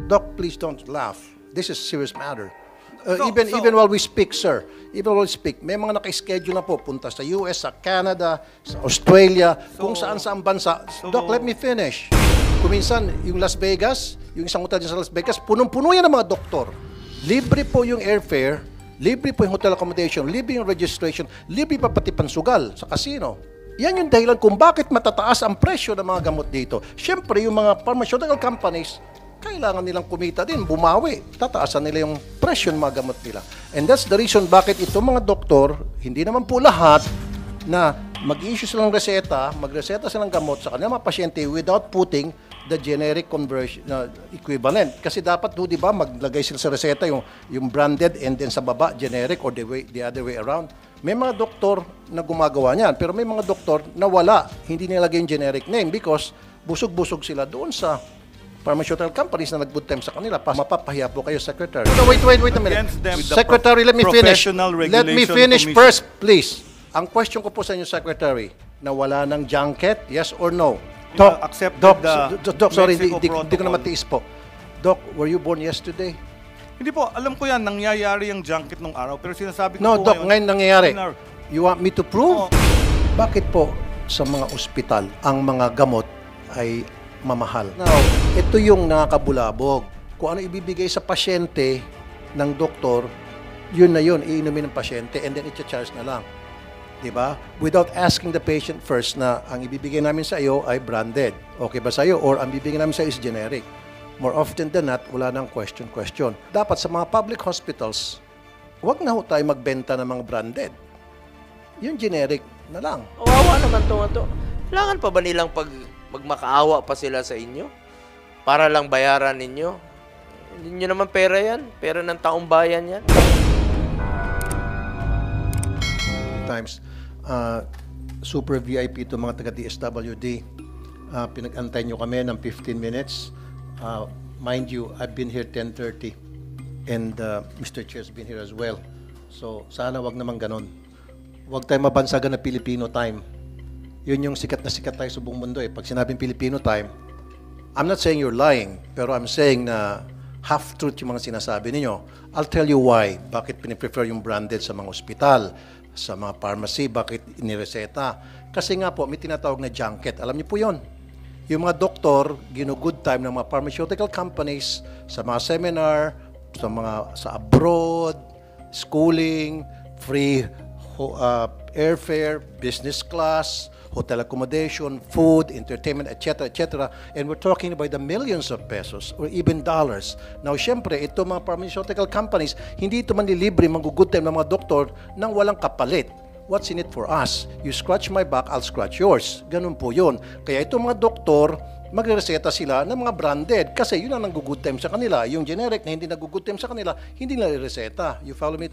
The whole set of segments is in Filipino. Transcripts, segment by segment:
Doc, please don't laugh. This is a serious matter. Even while we speak, sir, even while we speak, may mga naka-schedule na po, punta sa US, sa Canada, sa Australia, kung saan-saan bansa. Doc, let me finish. Kuminsan, yung Las Vegas, yung isang hotel dyan sa Las Vegas, punong-puno yan ng mga doktor. Libre po yung airfare, libre po yung hotel accommodation, libre yung registration, libre pa pati pansugal sa casino. Yan yung dahilan kung bakit matataas ang presyo ng mga gamot dito. Siyempre, yung mga pharmaceutical companies, kailangan nilang kumita din, bumawi. Tataasan nila yung presyo ng mga gamot nila. And that's the reason bakit itong mga doktor, hindi naman po lahat, na mag-issue silang reseta, magreseta silang gamot sa kanilang mga pasyente without putting the generic conversion equivalent. Kasi dapat, di ba, maglagay sila sa reseta yung branded and then sa baba, generic or the other way around. May mga doktor na gumagawa niyan, pero may mga doktor na wala, hindi nilagay yung generic name because busog-busog sila doon sa pharmaceutical companies na nag-good time sa kanila. Mapapahiya po kayo, Secretary. No, wait a minute. Secretary, let me finish. Let me finish first, please. Ang question ko po sa inyo, Secretary, na wala ng junket, yes or no? Doc, sorry, hindi ko na matiis po. Doc, were you born yesterday? Hindi po, alam ko yan, nangyayari yung junket nung araw. Pero sinasabi ko no, po Doc, ngayon nangyayari. You want me to prove? Bakit po sa mga ospital, ang mga gamot ay mamahal? Now, ito yung nakakabulabog. Kung ano ibibigay sa pasyente ng doktor, yun na yun, iinumin ng pasyente and then i-charge na lang. Diba? Without asking the patient first na ang ibibigay namin sa iyo ay branded. Okay ba sa iyo? Or ang bibigay namin sa iyo is generic. More often than not, wala nang question. Dapat sa mga public hospitals, huwag na ho tayo magbenta ng mga branded. Yung generic na lang. Kawawa naman to. Kailangan pa ba nilang magmakaawa pa sila sa inyo? Para lang bayaran ninyo? Hindi nyo naman pera yan. Pera ng taong bayan yan. Times, super VIP ito mga taga-DSWD. Pinag-antay nyo kami ng 15 minutes. Mind you, I've been here 10:30 and Mr. Chair's been here as well. So, sana wag naman ganon. Wag tayo mabansagan na Filipino time. Yun yung sikat na sikat tayo sa buong mundo eh. Pag sinabing Filipino time, I'm not saying you're lying, pero I'm saying na half-truth yung mga sinasabi ninyo. I'll tell you why. Bakit piniprefer yung branded sa mga ospital, sa mga pharmacy, bakit inireseta. Kasi nga po, may tinatawag na junket. Alam niyo po yun. Yung mga doktor, gino-good time ng mga pharmaceutical companies sa mga seminar, sa abroad, schooling, free airfare, business class, hotel accommodation, food, entertainment, etc., etc. And we're talking about the millions of pesos or even dollars. Now, syempre, ito mga pharmaceutical companies, hindi ito manlilibre, mag-good time ng mga doktor nang walang kapalit. What's in it for us? You scratch my back, I'll scratch yours. Ganun po yun. Kaya itong mga doktor, magre-reseta sila ng mga branded kasi yun ang nag-good time sa kanila. Yung generic na hindi nag-good time sa kanila, hindi nila reseta. You follow me?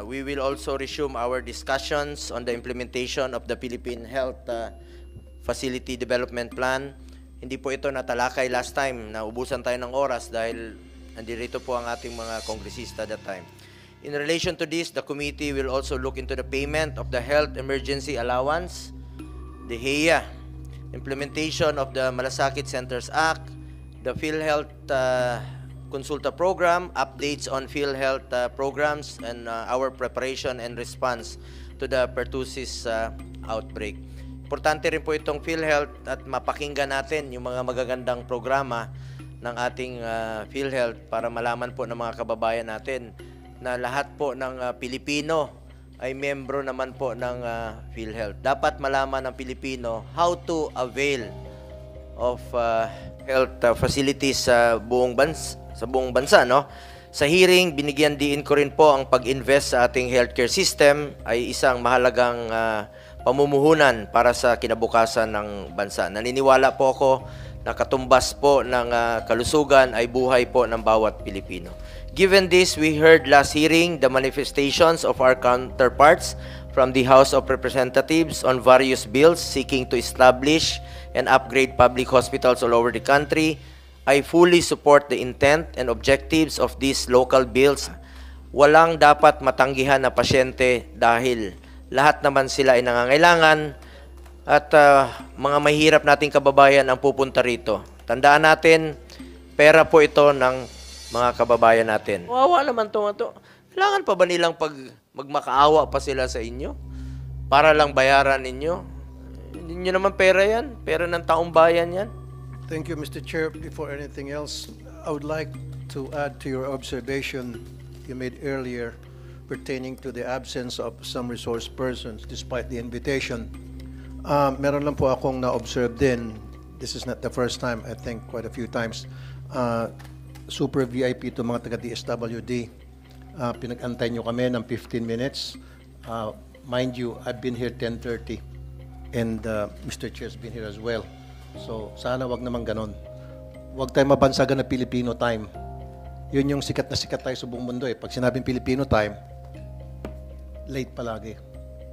We will also resume our discussions on the implementation of the Philippine Health Facility Development Plan. Hindi po ito natalakay last time. Naubusan tayo ng oras dahil nandito po ang ating mga kongresista that time. In relation to this, the committee will also look into the payment of the Health Emergency Allowance, the HEA, implementation of the Malasakit Centers Act, the PhilHealth Consulta Program, updates on PhilHealth programs, and our preparation and response to the pertussis outbreak. Importante rin po itong PhilHealth at mapakinggan natin yung mga magagandang programa ng ating PhilHealth para malaman po ng mga kababayan natin na lahat po ng Pilipino ay miyembro naman po ng PhilHealth. Dapat malaman ng Pilipino how to avail of health facilities sa buong bansa, no? Sa hearing, binigyan diin ko rin po ang pag-invest sa ating healthcare system ay isang mahalagang pamumuhunan para sa kinabukasan ng bansa. Naniniwala po ako na katumbas po ng kalusugan ay buhay po ng bawat Pilipino. Given this, we heard last hearing the manifestations of our counterparts from the House of Representatives on various bills seeking to establish and upgrade public hospitals all over the country. I fully support the intent and objectives of these local bills. Walang dapat matanggihan na pasyente dahil lahat naman sila ay nangangailangan at mga mahirap nating kababayan ang pupunta rito. Tandaan natin, pera po ito ng mga kababayan natin. Wawa naman to. Kailangan pa ba nilang magmakaawa pa sila sa inyo? Para lang bayaran ninyo? Hindi nyo naman pera yan. Pera ng taong bayan yan. Thank you, Mr. Chair. Before anything else, I would like to add to your observation you made earlier pertaining to the absence of some resource persons despite the invitation. Meron lang po akong na-observe din. This is not the first time, I think quite a few times. Super VIP to mga taga-DSWD. Pinag-antay nyo kami ng 15 minutes. Mind you, I've been here 10:30 and Mr. Chair's been here as well. So sana wag naman ganon. Wag tayo mabansagan na Filipino time. Yun yung sikat na sikat tayo sa buong mundo eh. Pag sinabing Filipino time, late palagi.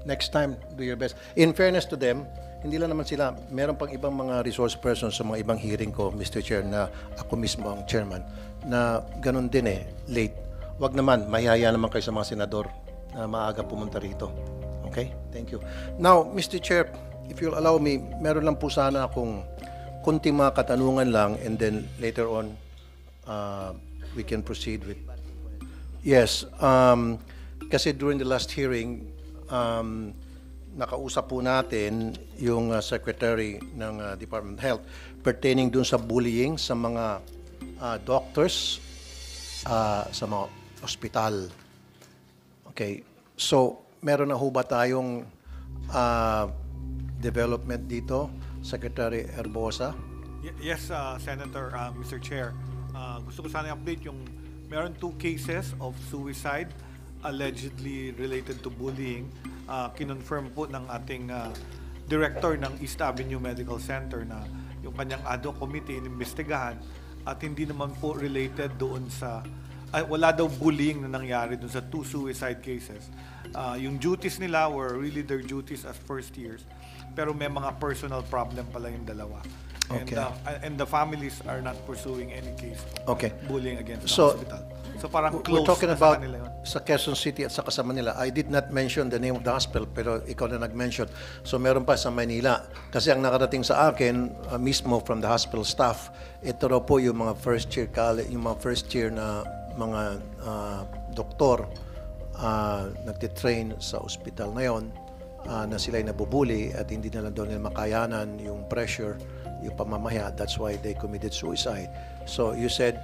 Next time, do your best. In fairness to them, hindi lang naman sila, meron pang ibang mga resource persons sa mga ibang hearing ko, Mr. Chair, na ako mismo ang chairman, na ganun din eh, late. Wag naman, mahihaya naman kayo sa mga senador na maaga pumunta rito. Okay? Thank you. Now, Mr. Chair, if you'll allow me, meron lang po sana akong kunting mga katanungan lang and then later on, we can proceed with... Yes, kasi during the last hearing, nakausap po natin yung Secretary ng Department of Health pertaining dun sa bullying sa mga doctors sa mga ospital. Okay, so meron na ho ba tayong development dito, Secretary Herbosa? Yes, Senator, Mr. Chair. Gusto ko sana i-update yung meron 2 cases of suicide allegedly related to bullying. Kinonfirm po ng ating director ng East Avenue Medical Center na yung kanyang ad hoc committee inimbestigahan at hindi naman po related doon sa wala daw bullying na nangyari doon sa 2 suicide cases. Yung duties nila were really their duties as first years, pero may mga personal problem pala yung dalawa. Okay. And the families are not pursuing any case of bullying against the hospital. So parang close we're talking na about sa kanila yun. sa Quezon City at sa kasama nila. I did not mention the name of the hospital, pero ikaw na nag-mention. So meron pa sa Maynila. Kasi ang nakarating sa akin, mismo from the hospital staff, ito raw po yung mga first year yung mga first year na mga doktor nagtitrain sa ospital na yon, na sila'y nabubuli at hindi na lang daw nila makayanan yung pressure, yung pamamaya. That's why they committed suicide. So you said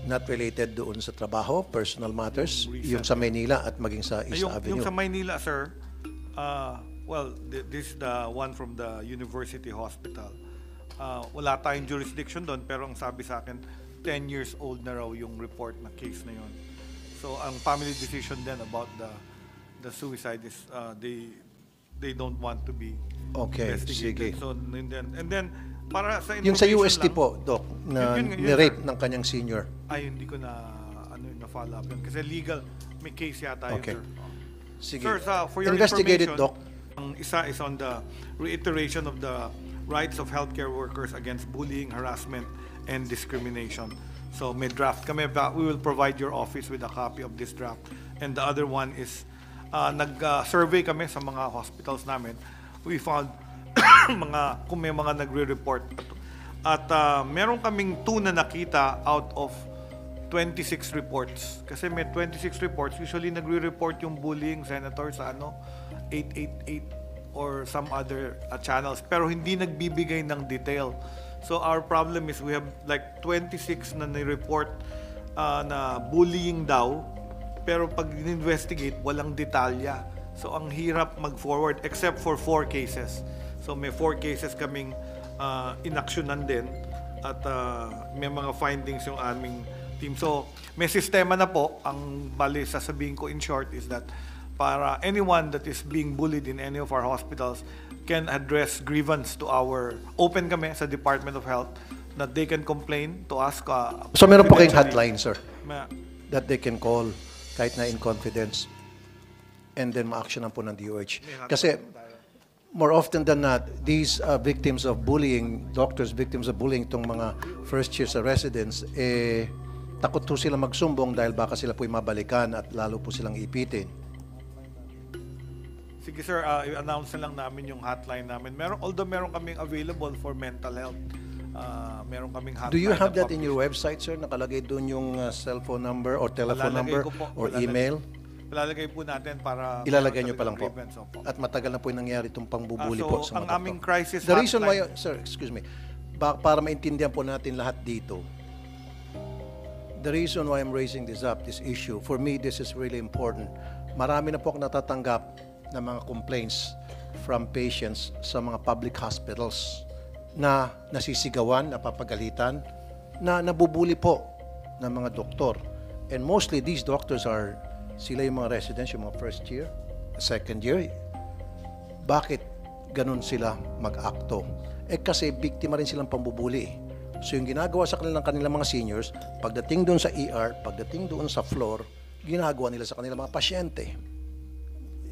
not related doon sa trabaho, personal matters, yung sa Maynila at maging sa East Avenue. Yung sa Maynila, sir, well, this is the one from the University Hospital. Wala tayong jurisdiction doon, pero ang sabi sa akin, 10 years old na raw yung report na case na yun. So ang family decision then about the suicide is they don't want to be investigated. Sige. So and then para sa Yung sa information UST lang, po, Doc, na yun, ni-rape ng kanyang senior. ay hindi ko na follow up yun kasi legal may case yata yun, Okay. sir. Sige. Sir, for your Investigate it, information, Doc. ang isa is on the reiteration of the rights of healthcare workers against bullying, harassment, and discrimination. So may draft kami, we will provide your office with a copy of this draft. And the other one is, nag-survey kami sa mga hospitals namin. We found kung may mga nagre-report. At meron kaming 2 na nakita out of 26 reports. Kasi may 26 reports, usually nagre-report yung bullying, Senator, sa 888 or some other channels. Pero hindi nagbibigay ng detail. So our problem is we have like 26 na ni-report na bullying daw, pero pag investigate walang detalya. So ang hirap mag-forward except for 4 cases. So may 4 cases kaming inaksyonan din at may mga findings yung aming team. So may sistema na po. Ang bali sasabihin ko in short is that para anyone that is being bullied in any of our hospitals can address grievance to our open kami sa Department of Health that they can complain to us. So meron po kayong hotline, sir, Ma- that they can call kahit na in confidence and then ma-actionan po ng DOH. Kasi more often than not, these victims of bullying, doctors, victims of bullying, itong mga first year sa residents, takot po sila magsumbong dahil baka sila po'y mabalikan at lalo po silang ipitin. Sige sir, i-announce na lang namin yung hotline namin. Although meron kaming available for mental health Meron kaming hotline. Do you have na that in your website, sir? Nakalagay doon yung cellphone number or telephone Palalagay number ko po, or palalagay. email? Palalagay po natin para Ilalagay meron nyo pa lang po. talagang grievance, opo. At matagal na po yung nangyari itong pangbubuli So, po sa ang mga aming doktor. crisis The reason why, hotline- sir, excuse me, para maintindihan po natin lahat dito, the reason why I'm raising this issue, for me, this is really important. Marami na po akong natatanggap na mga complaints from patients sa mga public hospitals na nasisigawan, napapagalitan, na nabubuli po ng mga doktor. And mostly these doctors are, sila yung mga residents, yung mga first year, second year. Bakit ganun sila mag-akto? Kasi biktima rin silang pambubuli. So yung ginagawa sa kanilang mga seniors, pagdating doon sa ER, pagdating doon sa floor, ginagawa nila sa kanilang mga pasyente.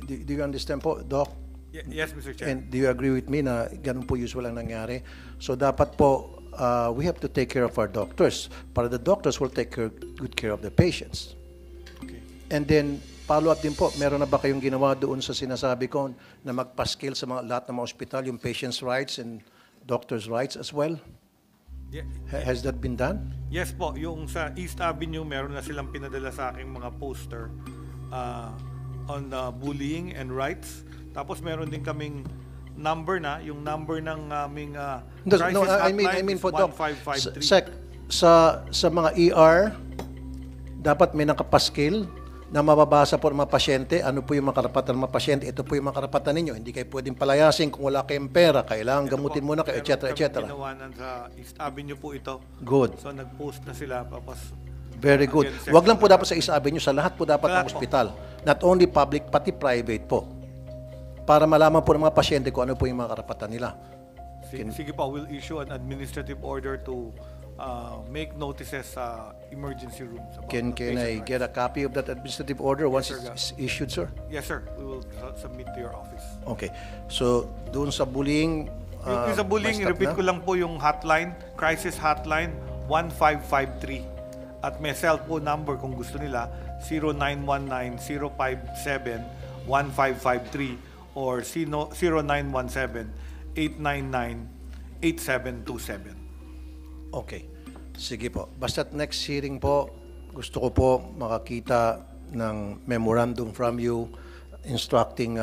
Do you understand po, Doc? Yes, Mr. Chair. And do you agree with me na ganun po usual ang nangyari? So dapat po, we have to take care of our doctors. Para the doctors will take good care of the patients. Okay. And then, follow-up din po, meron na ba kayong ginawa doon sa sinasabi ko na magpa-scale sa lahat ng mga ospital, yung patient's rights and doctor's rights as well? Yeah. Has that been done? Yes po, yung sa East Avenue, meron na silang pinadala sa aking mga poster on bullying and rights. Tapos meron din kaming number na, yung number ng aming crisis I hotline mean is po, Doc, 1553. sa mga ER, dapat may nakapaskil na mababasa po ng mga pasyente, ano po yung mga karapatan ng mga pasyente, ito po yung mga karapatan ninyo. Hindi kayo pwedeng palayasin kung wala kayong pera, kailangan gamutin muna kayo, etc. Meron etc. kaming ginawanan sa East Avenue po ito. Good. So nag-post na sila, tapos Very good. Again, Wag lang po dapat sa East Avenue, sa lahat po dapat Sa ng lahat po. ospital. Not only public, pati private po. Para malaman po ng mga pasyente kung ano po yung mga karapatan nila. sige po, we'll issue an administrative order to make notices sa emergency rooms. about Can the patient I rights. get a copy of that administrative order once sir, it's issued, sir? Yes, sir. We will submit to your office. Okay. So, doon sa bullying, Yung sa bullying, may stop repeat na? ko lang po yung hotline, crisis hotline 1553. At may cellphone number kung gusto nila, 0919-057-1553 or 0917-899-8727. Okay. Sige po. Basta't next hearing po, gusto ko po makakita ng memorandum from you instructing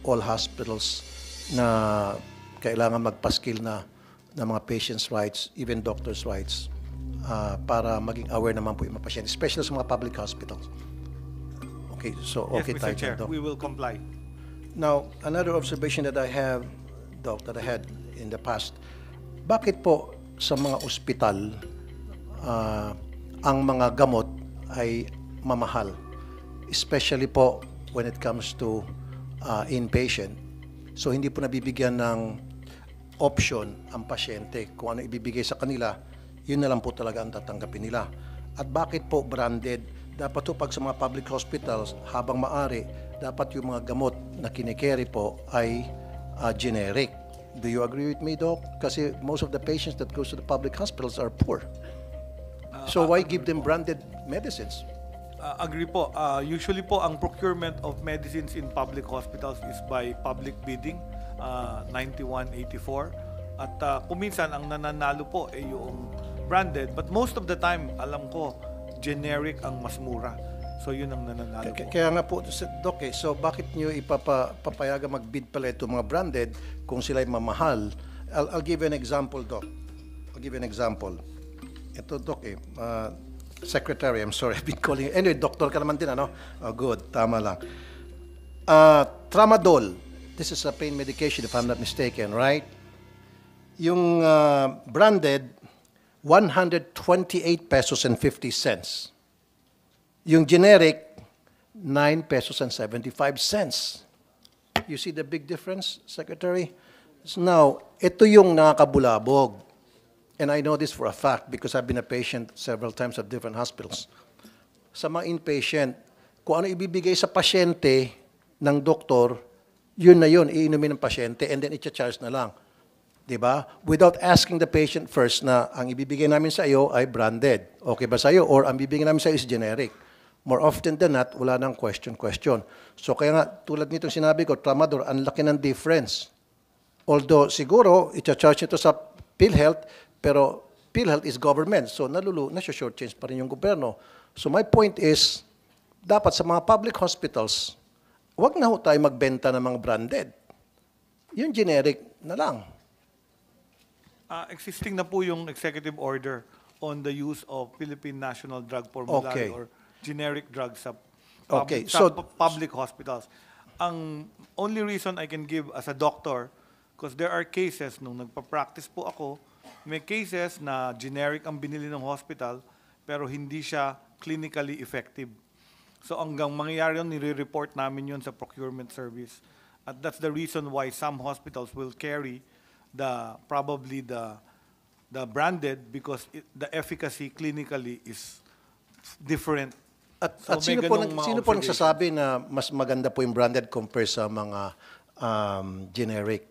all hospitals na kailangan magpaskil na ng mga patients' rights, even doctors' rights, para maging aware naman po yung mga pasyente, especially sa mga public hospitals. Okay, so okay Yes, Mr. tayo Chair, dyan, Doc. we will comply. Now, another observation that I have, Doc, that I had in the past, bakit po sa mga ospital ang mga gamot ay mamahal? Especially po when it comes to inpatient. So, hindi po nabibigyan ng option ang pasyente kung ano ibibigay sa kanila, yun na lang po talaga ang tatanggapin nila. At bakit po branded? Dapat po pag sa mga public hospitals, habang maaari, dapat yung mga gamot na kinikerry po ay generic. Do you agree with me, Doc? Kasi most of the patients that goes to the public hospitals are poor. So why give them branded medicines? Agree po. Usually po, ang procurement of medicines in public hospitals is by public bidding, 9184. At kuminsan, ang nananalo po ay yung branded. But most of the time, alam ko, generic ang mas mura. So yun ang nananalo po. Kaya nga po, Doc, so bakit nyo ipapayaga mag-bid pala ito mga branded kung sila'y mamahal? I'll give you an example, Doc. I'll give you an example. Ito, Doc, Secretary, I'm sorry, I've been calling you. Anyway, doctor ka naman din, ano? Oh, good, tama lang. Tramadol, this is a pain medication if I'm not mistaken, right? Yung branded, 128 pesos and 50 cents. Yung generic, 9 pesos and 75 cents. You see the big difference, Secretary? So now, ito yung nakakabulabog. And I know this for a fact because I've been a patient several times at different hospitals. Sa mga inpatient, kung ano ibibigay sa pasyente ng doktor, yun na yun, iinumin ng pasyente and then i-charge na lang. Diba? Without asking the patient first na ang ibibigay namin sa iyo ay branded. Okay ba sa iyo? Or ang bibigay namin sa iyo is generic. More often than not, wala nang question. So kaya nga, tulad nitong sinabi ko, Tramadol, ang laki ng difference. Although siguro, i-charge ito sa PhilHealth, Pero PhilHealth is government, so nasa-shortchange pa rin yung gobyerno. So my point is, dapat sa mga public hospitals, wag na ho tayo magbenta ng mga branded. Yung generic na lang. Existing na po yung executive order on the use of Philippine National Drug Formulary Okay. or generic drugs sa, Okay, sa so- public hospitals. Ang only reason I can give as a doctor, because there are cases, nung nagpa-practice po ako, may cases na generic ang binili ng hospital, pero hindi siya clinically effective. So hanggang mangyayari yun, nire-report namin yun sa procurement service. At that's the reason why some hospitals will carry probably the branded, because the efficacy clinically is different. At So, may sino po, ganung mga sino po observation. nagsasabi na mas maganda po yung branded compare sa mga generic?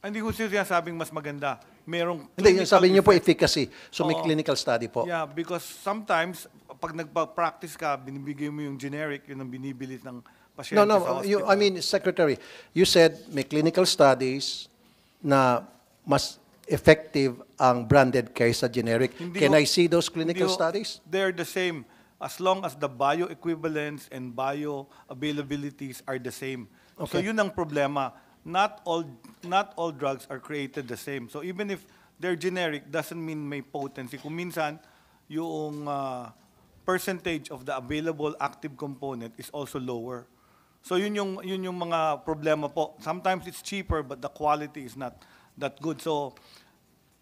Hindi ko siya sabing mas maganda. Merong Hindi, yung sabi niyo po effect. efficacy. So may Oo. clinical study po. Yeah, because sometimes, pag nagpa-practice ka, binibigay mo yung generic, yun ang binibili ng pasyente No, sa no. hospital. I mean, Secretary, you said may clinical studies na mas effective ang branded kaysa generic. Hindi Can ho- I see those clinical hindi ho- studies? They're the same. As long as the bioequivalence and bioavailabilities are the same. So Okay. yun ang problema. Not all drugs are created the same. So even if they're generic, doesn't mean may potency. Kung minsan, yung percentage of the available active component is also lower. So yun yung mga problema po. Sometimes it's cheaper, but the quality is not that good. So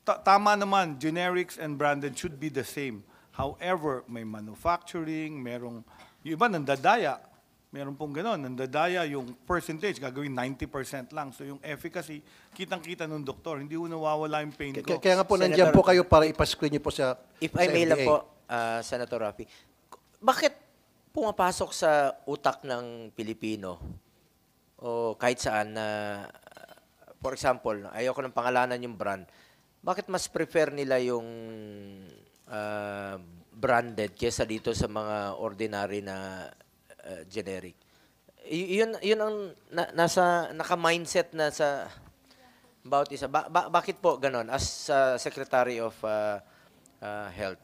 tama naman, generics and branded should be the same. However, may manufacturing, yung iba nandadaya. Meron pong gano'n, nandadaya yung percentage, gagawin 90% lang. So yung efficacy, kitang-kita ng doktor, hindi ko nawawala yung pain ko. Kaya nga po, Senator- nandiyan po kayo para ipascreen niyo po sa If sa I may lang FDA. po, Senator Rafi, bakit pumapasok sa utak ng Pilipino o kahit saan na, for example, ayoko ng pangalanan yung brand, bakit mas prefer nila yung branded kesa dito sa mga ordinary na generic? Yun ang naka-mindset na sa bawat isa. Bakit po ganon as Secretary of Health?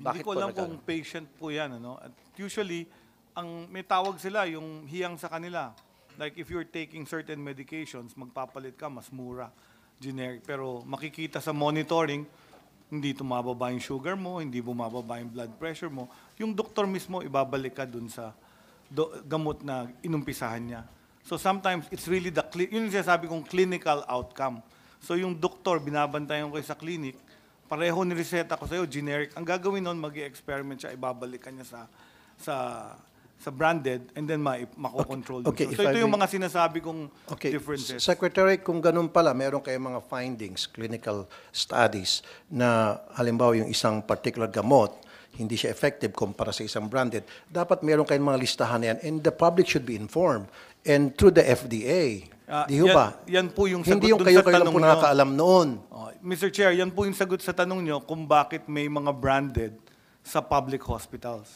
Hindi ko alam kung patient po yan. Ano? At usually, may tawag sila, yung hiyang sa kanila. Like if you're taking certain medications, magpapalit ka, mas mura, generic. Pero makikita sa monitoring, hindi tumababa yung sugar mo, hindi bumababa yung blood pressure mo. Yung doktor mismo, ibabalik ka dun sa gamot na inumpisahan niya. So sometimes, it's really yun yung sinasabi kong clinical outcome. So yung doktor, binabantayan ko kayo sa clinic, pareho nireseta ko sa'yo, generic. Ang gagawin nun, mag-experiment siya, ibabalikan niya sa branded, and then makokontrol. Okay, So if ito I yung may- mga sinasabi kong Okay, differences. Secretary, kung ganun pala, meron kayong mga findings, clinical studies, na halimbawa yung isang particular gamot, hindi siya effective kumpara sa isang branded, dapat meron kayong mga listahan na yan, and the public should be informed. And through the FDA, di ho ba? Yan po yung Hindi sagot yung dun kayo sa lang tanong po nyo. nakakaalam noon. Mr. Chair, yan po yung sagot sa tanong nyo kung bakit may mga branded sa public hospitals.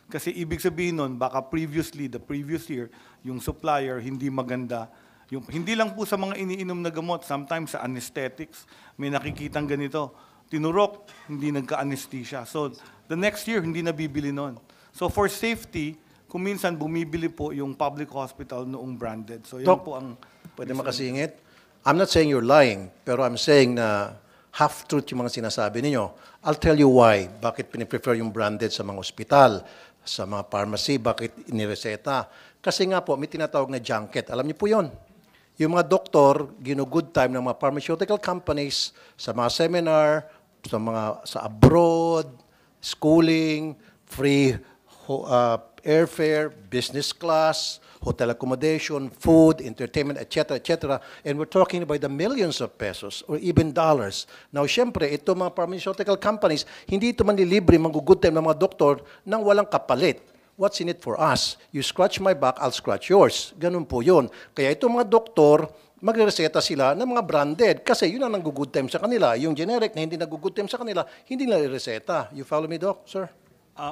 Kasi ibig sabihin nun, baka the previous year, yung supplier hindi maganda. Hindi lang po sa mga iniinom na gamot, sometimes sa anesthetics, may nakikitang ganito. Tinurok, hindi nagka-anesthesia. So, the next year, hindi nabibili nun. So, for safety, kung minsan bumibili po yung public hospital noong branded. So, yan Doc, po ang... Pwede makasingit? I'm not saying you're lying, pero I'm saying na half-truth yung mga sinasabi ninyo. I'll tell you why. Bakit piniprefer yung branded sa mga ospital, sa mga pharmacy, bakit inireseta. Kasi nga po, may tinatawag na junket. Alam niyo po yon. Yung mga doktor, gino-good time ng mga pharmaceutical companies sa mga seminar, sa abroad, schooling, free airfare, business class, hotel accommodation, food, entertainment, etc., etc. And we're talking about the millions of pesos or even dollars. Now, syempre, ito mga pharmaceutical companies, hindi ito manlilibre, mag-good time ng mga doktor nang walang kapalit. What's in it for us? You scratch my back, I'll scratch yours. Ganun po yun. Kaya itong mga doktor, magre-reseta sila ng mga branded kasi yun ang nag-good time sa kanila. Yung generic na hindi nag-good time sa kanila, hindi nila reseta. You follow me, Doc, sir?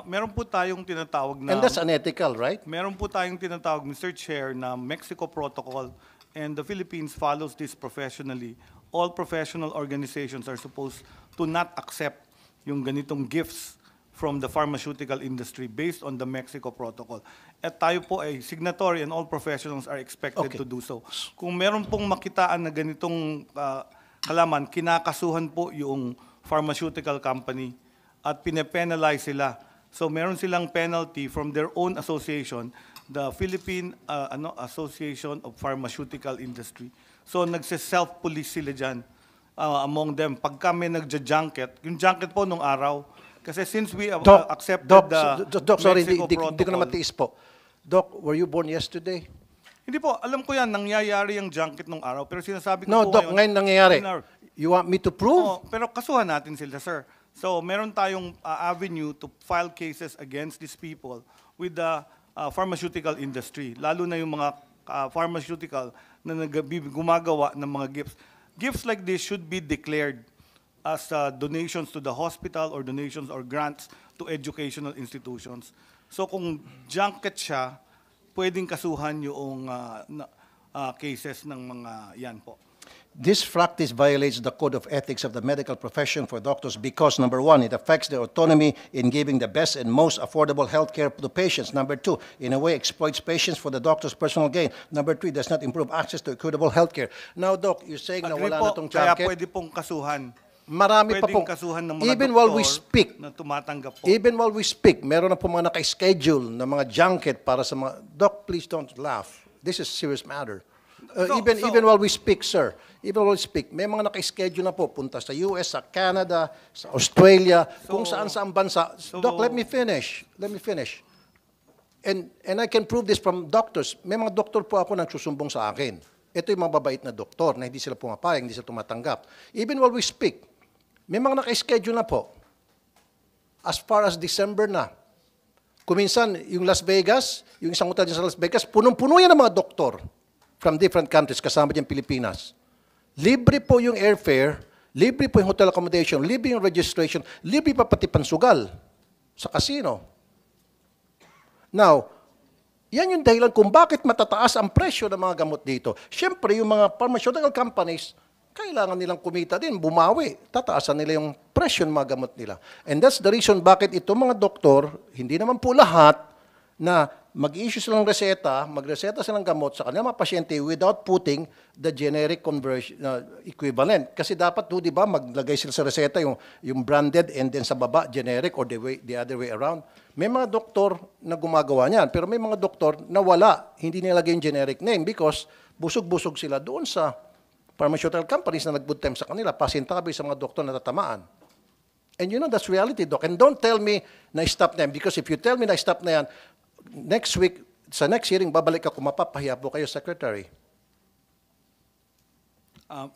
Meron po tayong tinatawag na... And that's unethical, right? Meron po tayong tinatawag, Mr. Chair, na Mexico Protocol, and the Philippines follows this professionally. All professional organizations are supposed to not accept yung ganitong gifts from the pharmaceutical industry based on the Mexico Protocol. At tayo po ay signatory and all professionals are expected Okay. to do so. Kung meron pong makitaan na ganitong kalaman, kinakasuhan po yung pharmaceutical company at pine-penalize sila. So meron silang penalty from their own association, the Philippine Association of Pharmaceutical Industry. So nagse-self-police sila dyan among them. Pagka may nagja-junket, yung junket po nung araw, kasi since we accepted Doc, sorry, Mexico di ko na Protocol, matiis po. Doc, were you born yesterday? hindi po, alam ko yan, nangyayari yung junket nung araw. Pero sinasabi ko No, po Doc, ngayon nangyayari. You want me to prove? Oo, pero kasuhan natin sila, sir. So, meron tayong avenue to file cases against these people with the pharmaceutical industry, lalo na yung mga pharmaceutical na gumagawa ng mga gifts. Gifts like this should be declared as donations to the hospital or donations or grants to educational institutions. So, kung junket siya, pwedeng kasuhan yung cases ng mga yan po. This practice violates the code of ethics of the medical profession for doctors because, number one, it affects their autonomy in giving the best and most affordable health care to patients. Number two, in a way, exploits patients for the doctor's personal gain. Number three, does not improve access to equitable health care. Now, Doc, you're saying na Agree wala po, na itong kaya junket. pwede pong kasuhan. Marami pa Pwedeng pong, kasuhan ng mga even while we doktor speak, na tumatanggap po. even while we speak, meron na po mga naka-schedule na mga junket para sa mga, Doc, please don't laugh. This is a serious matter. Even while we speak, sir, even while we speak, may mga naka-schedule na po, punta sa US, sa Canada, sa Australia, kung saan-saan bansa. Doc, let me finish. Let me finish. And I can prove this from doctors. May mga doktor po ako nagsusumbong sa akin. Ito yung mga babait na doktor na hindi sila pumapayag, hindi sila tumatanggap. Even while we speak, may mga naka-schedule na po. As far as December na. Kuminsan, yung Las Vegas, yung isang hotel dyan sa Las Vegas, punong-puno yan ng mga doktor from different countries, kasama dyan Pilipinas. Libre po yung airfare, libre po yung hotel accommodation, libre yung registration, libre pa pati pansugal sa casino. Now, yan yung dahilan kung bakit matataas ang presyo ng mga gamot dito. Siyempre, yung mga pharmaceutical companies, kailangan nilang kumita din, bumawi. Tataasan nila yung presyo ng mga gamot nila. And that's the reason bakit itong mga doktor, hindi naman po lahat, na mag-issue silang reseta, magreseta silang gamot sa kanilang mga pasyente without putting the generic conversion equivalent. Kasi dapat, di ba, maglagay sila sa reseta yung branded and then sa baba, generic or the other way around. May mga doktor na gumagawa niyan, pero may mga doktor na wala, hindi nilagay yung generic name because busog-busog sila doon sa pharmaceutical companies na nag-good time sa kanila, pasintabi sa mga doktor na tatamaan. And you know, that's reality, Doc. And don't tell me na stop na yan because if you tell me na stop na yan, next week, sa next hearing, babalik ako, mapapahiya po kayo, Secretary.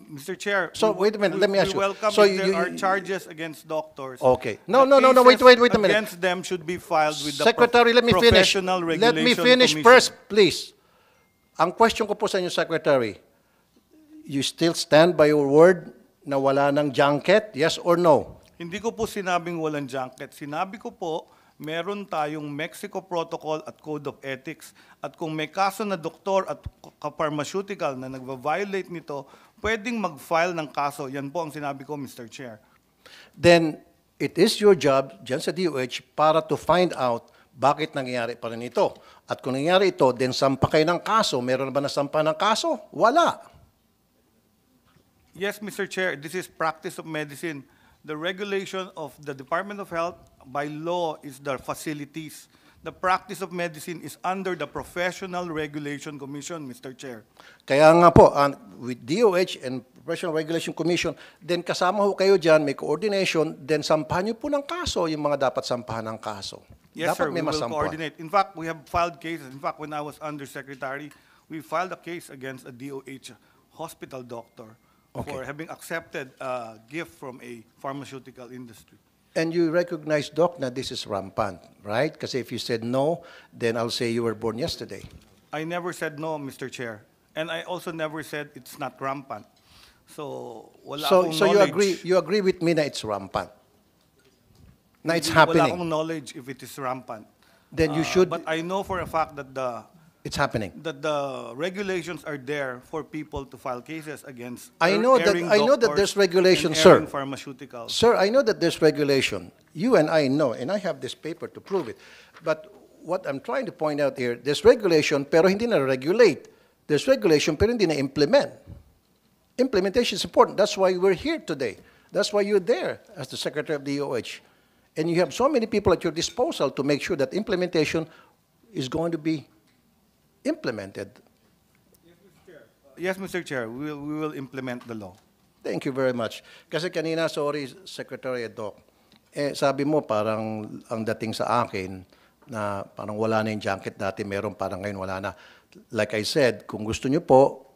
Mr. Chair, So, wait a minute, let me ask you. We welcome So, if there you- are charges against doctors. Okay. No, The wait cases a minute. Against them should be filed with the Secretary, let me finish. Professional Let Regulation me finish Commission. first, please. Ang question ko po sa inyo, Secretary, you still stand by your word na wala ng junket? Yes or no? Hindi ko po sinabing walang junket. Sinabi ko po, meron tayong Mexico Protocol at Code of Ethics. At kung may kaso na doktor at pharmaceutical na nagva-violate nito, pwedeng mag-file ng kaso. Yan po ang sinabi ko, Mr. Chair. Then it is your job dyan sa DOH para to find out bakit nangyayari pa rin ito. At kung nangyayari ito, then sampa kayo ng kaso. Meron na ba nasampa ng kaso? Wala. Yes, Mr. Chair, this is practice of medicine. The regulation of the Department of Health by law is the facilities. The practice of medicine is under the Professional Regulation Commission, Mr. Chair. Kaya nga po, with DOH and Professional Regulation Commission, then kasama ho kayo dyan, may coordination, then sampahan nyo po ng kaso yung mga dapat sampahan ng kaso. Yes, dapat sir, may we will masampa. coordinate. In fact, we have filed cases. In fact, when I was undersecretary, we filed a case against a DOH hospital doctor for having accepted a gift from a pharmaceutical industry. And you recognize, Doc, na this is rampant, right? Kasi if you said no, then I'll say you were born yesterday. I never said no, Mr. Chair. And I also never said it's not rampant. So, wala akong So knowledge. you agree with me na it's rampant? Na it's happening? Wala akong knowledge if it is rampant. Then you should, But I know for a fact that It's happening. that the regulations are there for people to file cases against I know that- erring I know that doctors there's regulation, and sir. erring pharmaceuticals. Sir, I know that there's regulation. You and I know, and I have this paper to prove it. But what I'm trying to point out here, there's regulation pero hindi na-regulate. There's regulation pero hindi na-implement. Implementation is important. That's why we're here today. That's why you're there as the Secretary of the DOH. And you have so many people at your disposal to make sure that implementation is going to be implemented. Yes, Mr. Chair, we will implement the law. Thank you very much. Kasi kanina, sorry, Secretary Doc, sabi mo parang ang dating sa akin na parang wala na yung junket dati, meron parang ngayon wala na. Like I said, kung gusto nyo po,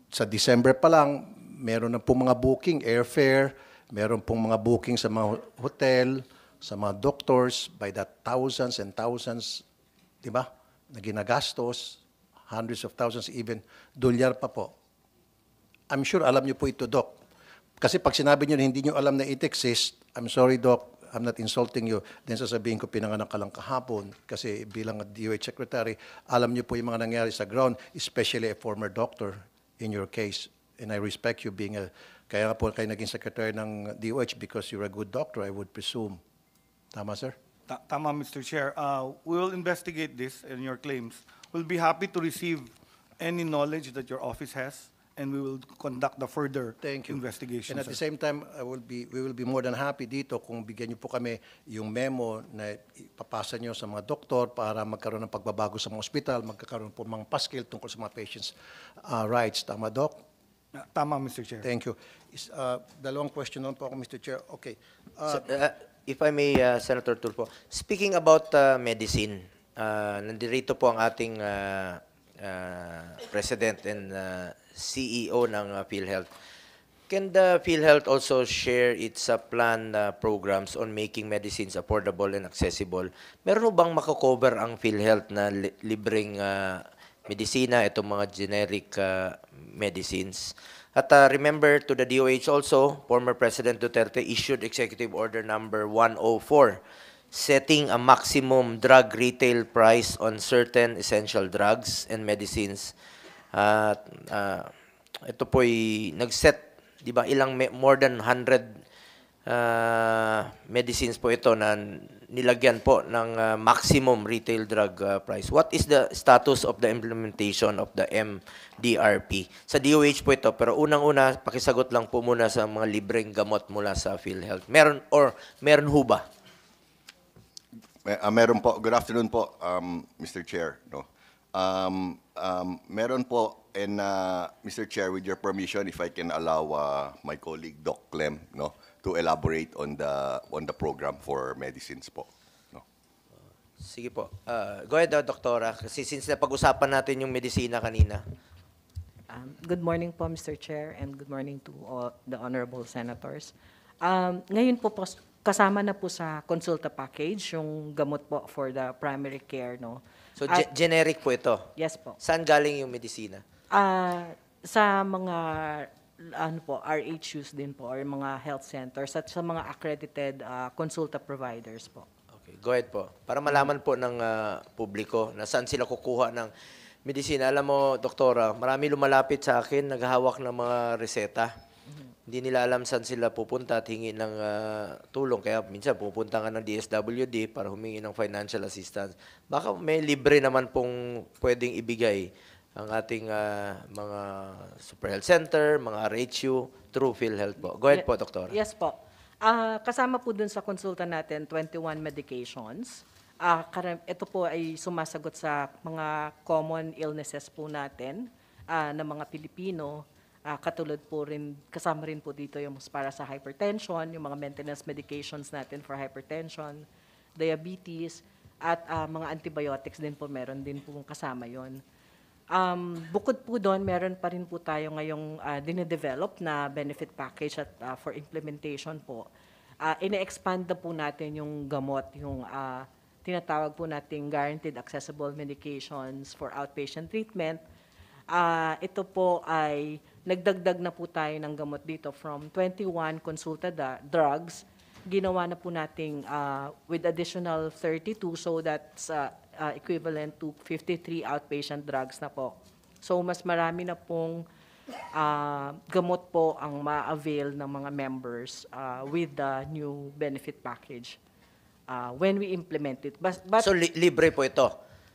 sa December pa lang, meron na pong mga booking, airfare, meron pong mga booking sa mga hotel, sa mga doctors, by the thousands and thousands, di ba, na ginagastos, hundreds of thousands, even dolyar pa po. I'm sure alam niyo po ito, Doc. Kasi pag sinabi niyo na hindi niyo alam na it exists, I'm sorry, Doc, I'm not insulting you. Then sasabihin ko, pinanganak ka lang kahapon. Kasi bilang DOH Secretary, alam niyo po yung mga nangyari sa ground, especially a former doctor in your case. And I respect you being kaya nga po kayo naging Secretary ng DOH because you're a good doctor, I would presume. Tama, sir? Tama, Mr. Chair. We will investigate this and your claims. We'll be happy to receive any knowledge that your office has, and we will conduct the further Thank you. investigation. And at the sir. same time, we will be more than happy dito kung bigyan niyo po kami yung memo na ipapasa niyo sa mga doktor para magkaroon ng pagbabago sa mga ospital, magkakaroon po mga paskil tungkol sa mga patients' rights. Tama, Doc? Tama, Mr. Chair. Thank you. Dalawang question naman po ako, Mr. Chair. Okay. If I may, Senator Tulfo, speaking about medicine, nandito po ang ating President and CEO ng PhilHealth. Can the PhilHealth also share its plan programs on making medicines affordable and accessible? Meron bang makakover ang PhilHealth na libreng medisina, itong mga generic medicines? At remember to the DOH also, former President Duterte issued Executive Order number 104, setting a maximum drug retail price on certain essential drugs and medicines. Ito po'y nag-set, di ba, more than 100 medicines po ito na nilagyan po ng maximum retail drug price. What is the status of the implementation of the MDRP? Sa DOH po ito, pero unang-una, pakisagot lang po muna sa mga libreng gamot mula sa PhilHealth. Meron ho ba? Meron po. Good afternoon po, Mr. Chair. No? Meron po, and Mr. Chair, with your permission, if I can allow my colleague Doc Clem, no, to elaborate on the program for medicines po. No. Sige po. Go ahead, Doktora. Kasi since napag-usapan natin yung medisina kanina. Good morning po, Mr. Chair, and good morning to all the honorable senators. Ngayon po, kasama na po sa consulta package yung gamot po for the primary care, no? So, generic po ito? Yes po. Saan galing yung medisina? Sa mga RHUs din po or mga health centers at sa mga accredited consulta providers po. Okay, go ahead po. Para malaman po ng publiko na saan sila kukuha ng medisina. Alam mo, Doktora, marami lumalapit sa akin, naghahawak ng mga reseta. Hindi nila alam saan sila pupunta at hingi ng tulong. Kaya minsan pupunta nga ng DSWD para humingi ng financial assistance. Baka may libre naman pong pwedeng ibigay ang ating mga super health center, mga RHU, through PhilHealth po. Go ahead po, Doktora. Yes po. Kasama po dun sa konsulta natin, 21 medications. Ito po ay sumasagot sa mga common illnesses po natin ng mga Pilipino. Katulad po rin, kasama rin po dito yung para sa hypertension, yung mga maintenance medications natin for hypertension, diabetes, at mga antibiotics din po, meron din po kasama yon. Bukod po doon, meron pa rin po tayo ngayong dine-develop na benefit package at for implementation po. Ine-expand na po natin yung gamot, yung tinatawag po nating guaranteed accessible medications for outpatient treatment. Ito po ay nagdagdag na po tayo ng gamot dito from 21 consulta drugs. Ginawa na po nating with additional 32, so that's equivalent to 53 outpatient drugs na po. So mas marami na pong gamot po ang ma-avail ng mga members with the new benefit package when we implement it. But So libre po ito.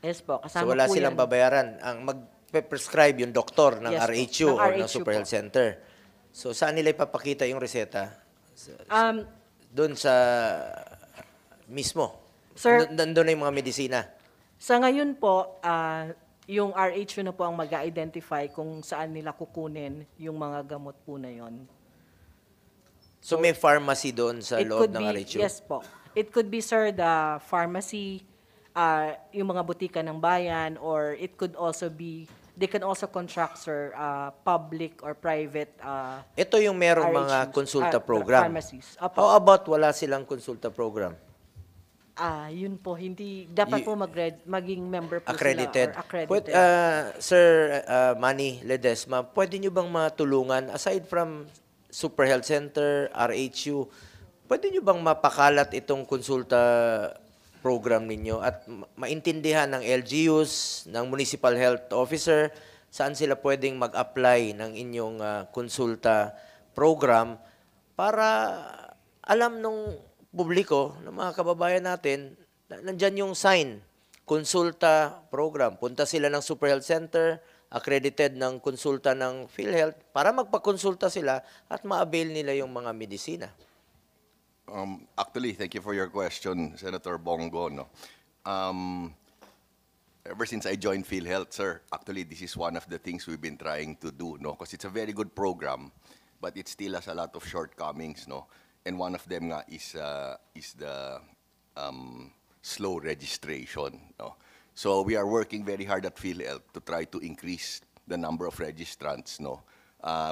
yes po, So kasama wala po silang yan. babayaran. Ang mag-prescribe yung doktor ng Yes po, RHU ng o ng RHU Super po. Health Center. So saan nila ipapakita yung reseta? Um, Doon sa mismo. Sir- Nandun na yung mga medisina. Sa ngayon po, yung RHU na po ang mag-identify kung saan nila kukunin yung mga gamot po na yon. So may pharmacy doon sa loob ng RHU? Yes po. It could be, sir, the pharmacy, yung mga butika ng bayan, or it could also be, they can also contract, sir, public or private Ito yung merong mga RHUs, konsulta program. pharmacies. Opo. How about wala silang konsulta program? Yun po, hindi, dapat Y- po maging member po Accredited. sila or accredited. Pwede, Sir Manny Ledesma, pwede nyo bang matulungan, aside from Super Health Center, RHU, pwede nyo bang mapakalat itong konsulta program ninyo at maintindihan ng LGUs, ng Municipal Health Officer, saan sila pwedeng mag-apply ng inyong konsulta program para alam nung publiko, ng mga kababayan natin, nandyan yung sign, konsulta program. Punta sila ng Super Health Center, accredited ng konsulta ng PhilHealth, para magpakonsulta sila at ma-avail nila yung mga medisina. Actually, thank you for your question, Senator Bongo. No? Ever since I joined PhilHealth, sir, actually this is one of the things we've been trying to do, no? Because it's a very good program, but it still has a lot of shortcomings, no? And one of them nga is the slow registration, no? So we are working very hard at PhilHealth to try to increase the number of registrants, no?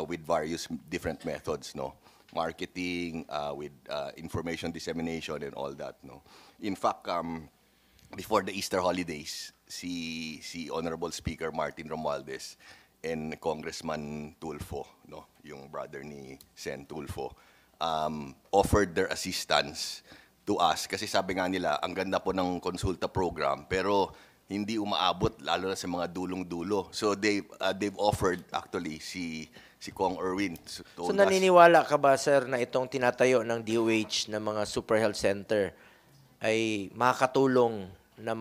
With various different methods, no? Marketing, with information dissemination and all that, no? In fact, before the Easter holidays, si Honorable Speaker Martin Romualdez and Congressman Tulfo, no, yung brother ni Sen Tulfo, offered their assistance to us kasi sabi nga nila ang ganda po ng konsulta program pero hindi umaabot lalo na sa mga dulong-dulo. So they've offered actually si Kong Erwin So told us. naniniwala ka ba, sir, na itong tinatayo ng DOH ng mga Super Health Center ay makakatulong na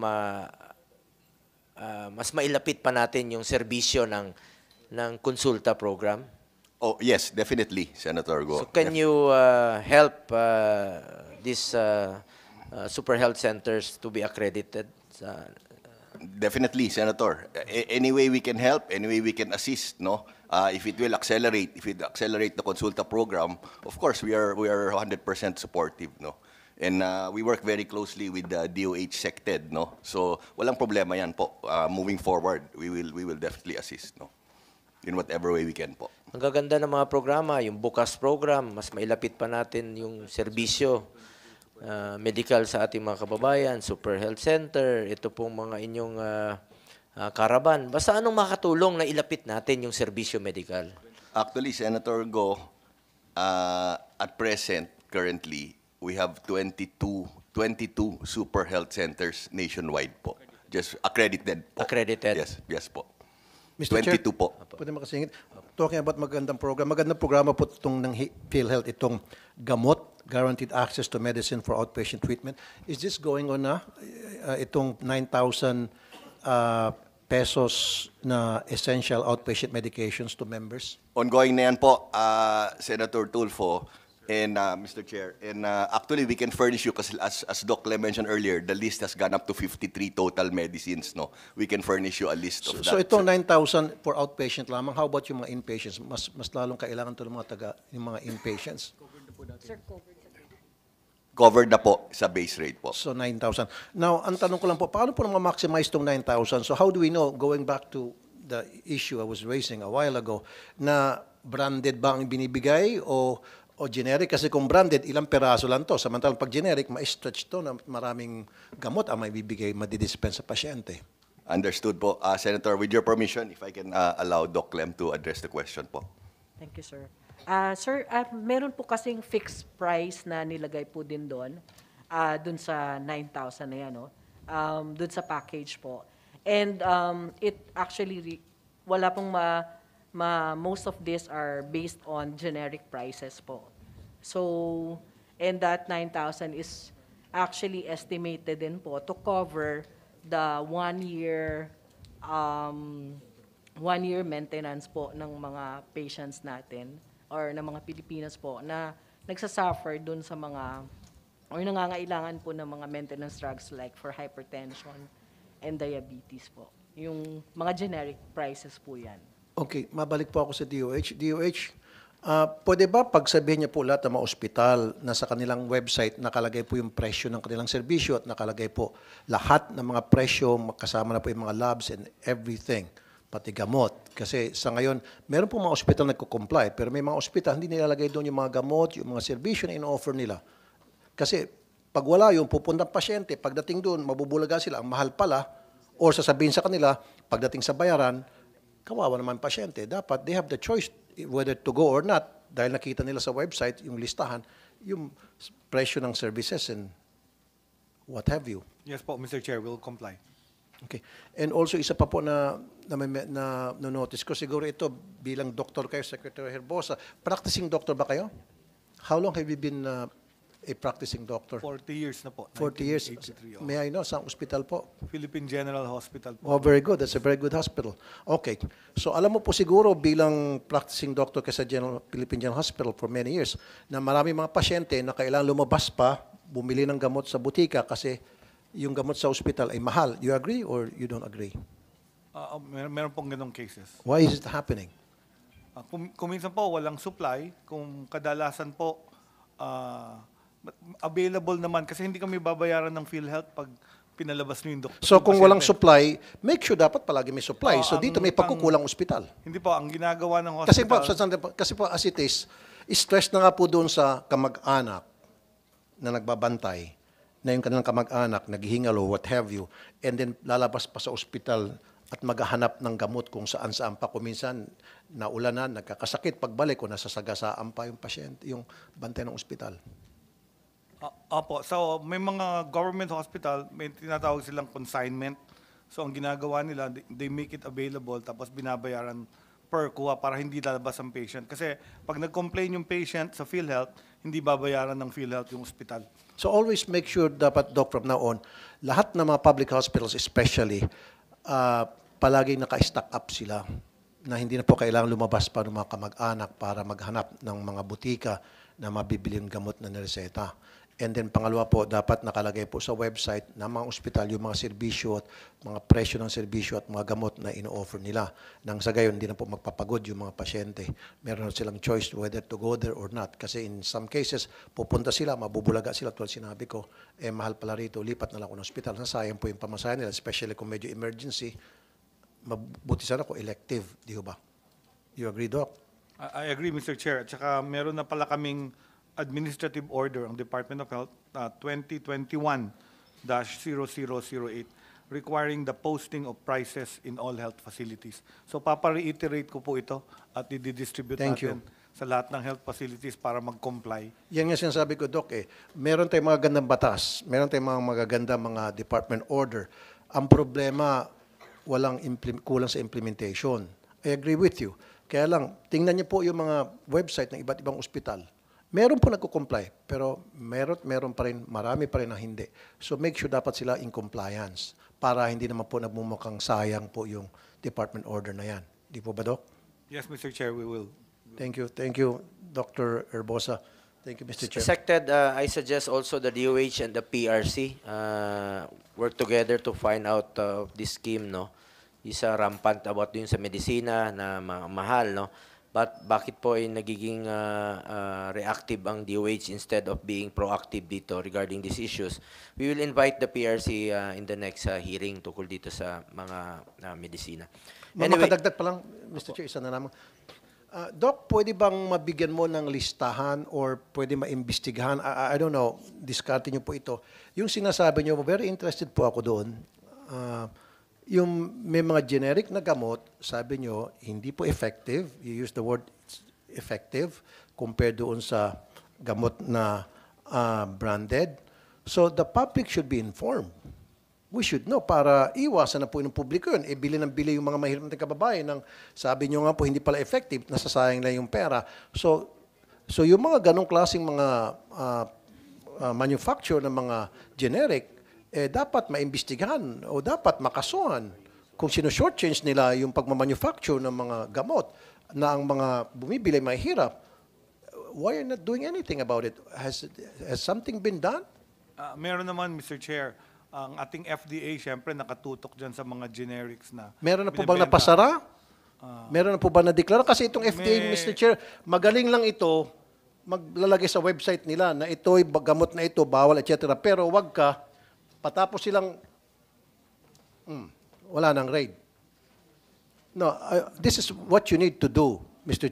mas mailapit pa natin yung serbisyo ng konsulta program? Oh, yes, definitely, Senator Go. So can you help these Super Health Centers to be accredited? Definitely, Senator. Any way we can help, any way we can assist, no? If it will accelerate, the consulta program, of course we are 100% supportive, no? And we work very closely with the DOH SecTed, no? So walang problema yan po. Moving forward, we will definitely assist, no? In whatever way we can po. Ang gaganda ng mga programa, yung Bukas program, mas mailapit pa natin yung serbisyo medical sa ating mga kababayan, Super Health Center, ito pong mga inyong karaban. Basta anong makatulong na ilapit natin yung serbisyo medical? Actually, Senator Go, at present, currently, we have 22 super health centers nationwide po. Just accredited po. Accredited. Yes po. Mr. 22 Chair, po. pwede makasingit. Talking about magandang program. Magandang programa po itong ng PhilHealth, itong gamot, guaranteed access to medicine for outpatient treatment. Is this going on na? Itong 9,000 pesos na essential outpatient medications to members? Ongoing na yan po, Senator Tulfo and Mr. Chair. And actually, we can furnish you kasi as Doc Clem mentioned earlier, the list has gone up to 53 total medicines. No, we can furnish you a list of that. So itong 9,000 for outpatient lamang, how about yung mga inpatients? Mas lalong kailangan ito ng yung mga inpatients. Covered na po sa base rate po. So 9,000. Now, ang tanong ko lang po, paano po ma-maximize itong 9,000? So how do we know, going back to the issue I was raising a while ago, na branded ba ang binibigay o generic? Kasi kung branded, ilang peraso lang to. Samantalang pag generic, ma-stretch to na maraming gamot ang may bibigay, madidispense sa pasyente. Understood po. Senator, with your permission, if I can allow Doc Clem to address the question po. Thank you, sir. Sir, meron po kasing fixed price na nilagay po din doon sa 9,000 na yan. No? dun sa package po. And it actually, wala pong most of these are based on generic prices po. So, and that 9,000 is actually estimated din po to cover the 1 year maintenance po ng mga patients natin or ng mga Pilipinas po na nagsasuffer dun sa mga or nangangailangan po ng mga maintenance drugs like for hypertension and diabetes po. Yung mga generic prices po yan. Okay, mabalik po ako sa DOH. DOH, pwede ba pagsabihin niyo po lahat ng mga ospital na sa kanilang website nakalagay po yung presyo ng kanilang serbisyo at nakalagay po lahat ng mga presyo, kasama na po yung mga labs and everything, pati gamot. Kasi sa ngayon, meron po mga ospital na nagko-comply, pero may mga ospital hindi nilalagay doon yung mga gamot, yung mga serbisyo na in-offer nila. Kasi pag wala yung pupuntang pasyente, pagdating doon, mabubulaga sila, ang mahal pala, or sasabihin sa kanila, pagdating sa bayaran, kawawa naman pasyente. Dapat they have the choice whether to go or not dahil nakita nila sa website, yung listahan, yung presyo ng services and what have you. Yes po, Mr. Chair, we'll comply. Okay. And also, isa pa po na notice ko, siguro ito, bilang doktor kayo, Secretary Herbosa, practicing doctor ba kayo? How long have you been a practicing doctor? 40 years na po. 40 years. 1983, May I know, sa hospital po? Philippine General Hospital po. Oh, very good. That's a very good hospital. Okay. So, alam mo po siguro bilang practicing doctor ka sa Philippine General Hospital for many years na marami mga pasyente na kailangan lumabas pa, bumili ng gamot sa butika kasi yung gamot sa hospital ay mahal. You agree or you don't agree? Meron pong ganong cases. Why is it happening? Kung minsan po walang supply, kung kadalasan po available naman kasi hindi kami babayaran ng PhilHealth pag pinalabas niyo yung doktor. So, kung pasyente. walang supply, make sure dapat palagi may supply. Oo, So, dito may pagkukulang ospital. Hindi po, ang ginagawa ng hospital. Kasi po as it is, stress na nga po doon sa kamag-anak na nagbabantay, na yung kanilang kamag-anak, naghihingalo, what have you, and then lalabas pa sa ospital at maghahanap ng gamot kung saan-saan pa. Kung minsan, naulanan, nagkakasakit, pagbalik ko, nasasagasaan pa yung pasyente, yung bantay ng ospital. Opo, so may mga government hospital, may tinatawag silang consignment. So ang ginagawa nila, they make it available tapos binabayaran per kuha para hindi lalabas ang patient. Kasi pag nag-complain yung patient sa PhilHealth, hindi babayaran ng PhilHealth yung ospital. So always make sure dapat, Doc, from now on, lahat ng mga public hospitals especially, palagi naka-stock up sila na hindi na po kailangan lumabas pa ng mga kamag-anak para maghanap ng mga butika na mabibili yung gamot na nireseta. And then pangalawa po, dapat nakalagay po sa website ng mga ospital yung mga serbisyo at mga presyo ng serbisyo at mga gamot na ino-offer nila. Nang sa gayon, hindi na po magpapagod yung mga pasyente. Meron na silang choice whether to go there or not. Kasi in some cases, pupunta sila, mabubulaga sila. Tulad sinabi ko, mahal pala rito, lipat na lang ako ng ospital. Nasayang po yung pamasahe nila, especially kung medyo emergency. Mabuti sana ko elective, di ba? You agree, Doc? I agree, Mr. Chair. At saka meron na pala kaming administrative order ang Department of Health 2021-0008 requiring the posting of prices in all health facilities. So papa-reiterate ko po ito at i-distribute natin sa lahat ng health facilities para mag-comply. Yan nga sinasabi ko, Doc. Meron tayong mga gandang batas, meron tayong mga magagandang mga department order. Ang problema, kulang sa implementation. I agree with you. Kaya lang, tingnan niyo po yung mga website ng iba't ibang ospital. Meron po nagko-comply, pero meron pa rin, marami pa rin na hindi. So make sure dapat sila in compliance para hindi naman po nagmumukhang sayang po yung department order na yan. Di po ba, Doc? Yes, Mr. Chair, we will. Thank you. Thank you, Dr. Herbosa. Thank you, Mr. Chair. Sected, I suggest also the DOH and the PRC work together to find out this scheme, no? Isa rampant about yun sa medisina na mahal, no? But bakit po ay nagiging reactive ang DOH instead of being proactive dito regarding these issues? We will invite the PRC in the next hearing tukol dito sa mga medisina. Makadagdag pa lang, Mr. Chair, isa na naman. Doc, pwede bang mabigyan mo ng listahan or pwede maimbestigahan? I don't know, diskarte niyo po ito. Yung sinasabi niyo, very interested po ako doon. Yung may mga generic na gamot, sabi nyo, hindi po effective. You use the word effective compared doon sa gamot na branded. So the public should be informed. We should know para iwasan na po ng publiko yun. Bili ng bili yung mga mahirap nating kababayan ng sabi nyo nga po hindi pala effective, nasasayang lang yung pera. So yung mga ganong klaseng mga manufacture ng mga generic, dapat maimbestigahan o dapat makasuhan kung sino-shortchange nila yung pagmamanufacture ng mga gamot na ang mga bumibili mahirap. Why are you not doing anything about it? Has something been done? Meron naman, Mr. Chair. Ang ating FDA, syempre, nakatutok dyan sa mga generics na Meron na po bang binibenta. napasara? Meron na po ba na-declare? Kasi itong FDA, Mr. Chair, magaling lang ito maglalagay sa website nila na ito'y gamot na ito, bawal, etc. Pero wag ka, patapos silang, wala nang raid. No, this is what you need to do, Mr.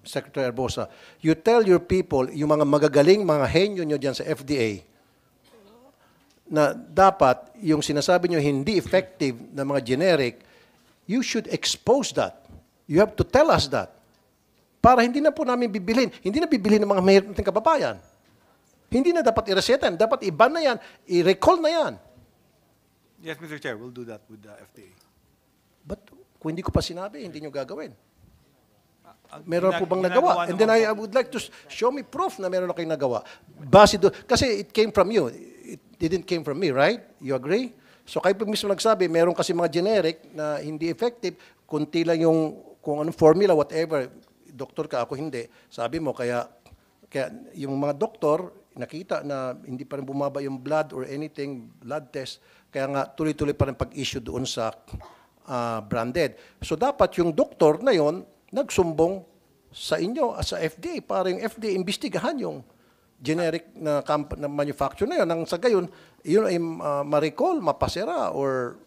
Secretary Arbosa. You tell your people, yung mga magagaling, mga henyo nyo dyan sa FDA, na dapat yung sinasabi nyo hindi effective na mga generic, you should expose that. You have to tell us that. Para hindi na po namin bibilhin. Hindi na bibilhin ng mga mahirap nating kababayan. Hindi na dapat i-resetan. Dapat i-ban na yan. I-recall na yan. Yes, Mr. Chair, we'll do that with the FDA. But kung hindi ko pa sinabi, hindi nyo gagawin. Ang Meron po bang ginagawa nagawa? And then naman I would like to show me proof na meron na kayong nagawa. Base doon. Kasi it came from you. It didn't came from me, right? You agree? So kayo po mismo nagsabi, meron kasi mga generic na hindi effective, kunti lang yung kung anong formula, whatever, doktor ka, ako hindi. Sabi mo, kaya yung mga doktor, nakita na hindi pa rin bumaba yung blood or anything, blood test, kaya nga tuloy-tuloy pa rin pag-issue doon sa branded. So dapat yung doktor na yon nagsumbong sa inyo, sa FDA, para yung FDA imbestigahan yung generic na manufacture na yun. Nang sa gayon, yun ay ma-recall, mapasera, or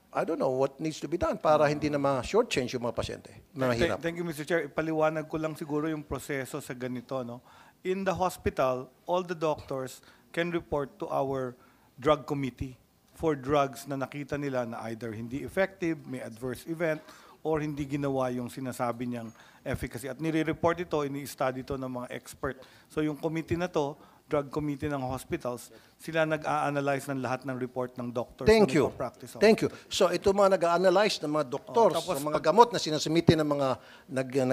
I don't know what needs to be done para hindi na ma-shortchange yung mga pasyente. Mahirap. Thank you, Mr. Chair. Ipaliwanag ko lang siguro yung proseso sa ganito. No? In the hospital, all the doctors can report to our drug committee for drugs na nakita nila na either hindi effective, may adverse event, or hindi ginawa yung sinasabi niyang efficacy. At nire-report ito, ini-study ito ng mga expert. So yung committee na to, drug committee ng hospitals, sila nag-a-analyze ng lahat ng report ng doctors. Thank you. Practice. Thank you. So ito mga nag-a-analyze ng mga doctors tapos sa mga gamot na sinasumite ng mga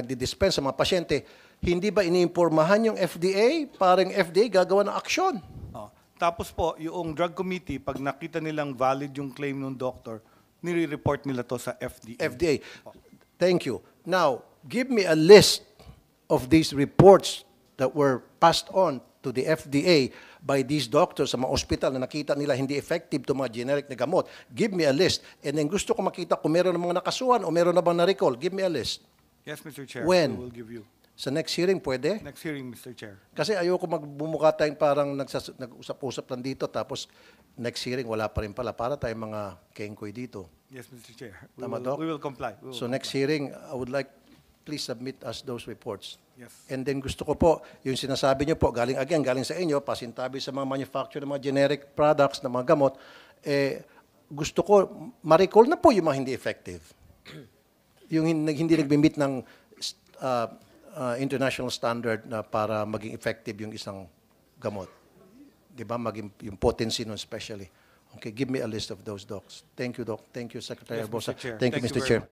nagdi-dispense sa mga pasyente, hindi ba iniimpormahan yung FDA para yung FDA gagawa ng aksyon? Tapos po, yung drug committee, pag nakita nilang valid yung claim ng doctor, nire-report nila to sa FDA. FDA. Thank you. Now, give me a list of these reports that were passed on to the FDA by these doctors sa mga ospital na nakita nila hindi effective to mga generic na gamot. Give me a list. And then gusto ko makita kung meron na mga nakasuhan o meron na bang na-recall. Give me a list. Yes, Mr. Chair. When? We will give you. Sa next hearing, pwede? Next hearing, Mr. Chair. Kasi ayoko magbumuka tayong parang nag-usap-usap lang dito tapos next hearing wala pa rin pala. Para tayong mga kengkoy dito. Yes, Mr. Chair. Tama, Doc? We will comply. We will So next hearing, I would like, please submit us those reports. Yes. And then gusto ko po, yung sinasabi niyo po, galing sa inyo, pasintabi sa mga manufacturer ng mga generic products, ng mga gamot, gusto ko, ma-recall na po yung mga hindi effective. Yung hindi nag-meet ng international standard na para maging effective yung isang gamot. Di ba? Maging yung potency nun especially. Okay, give me a list of those, docs. Thank you, Doc. Thank you, Secretary Yes, Mr. Arbosa. Chair. Thank you, Thank Mr. you very Chair. much.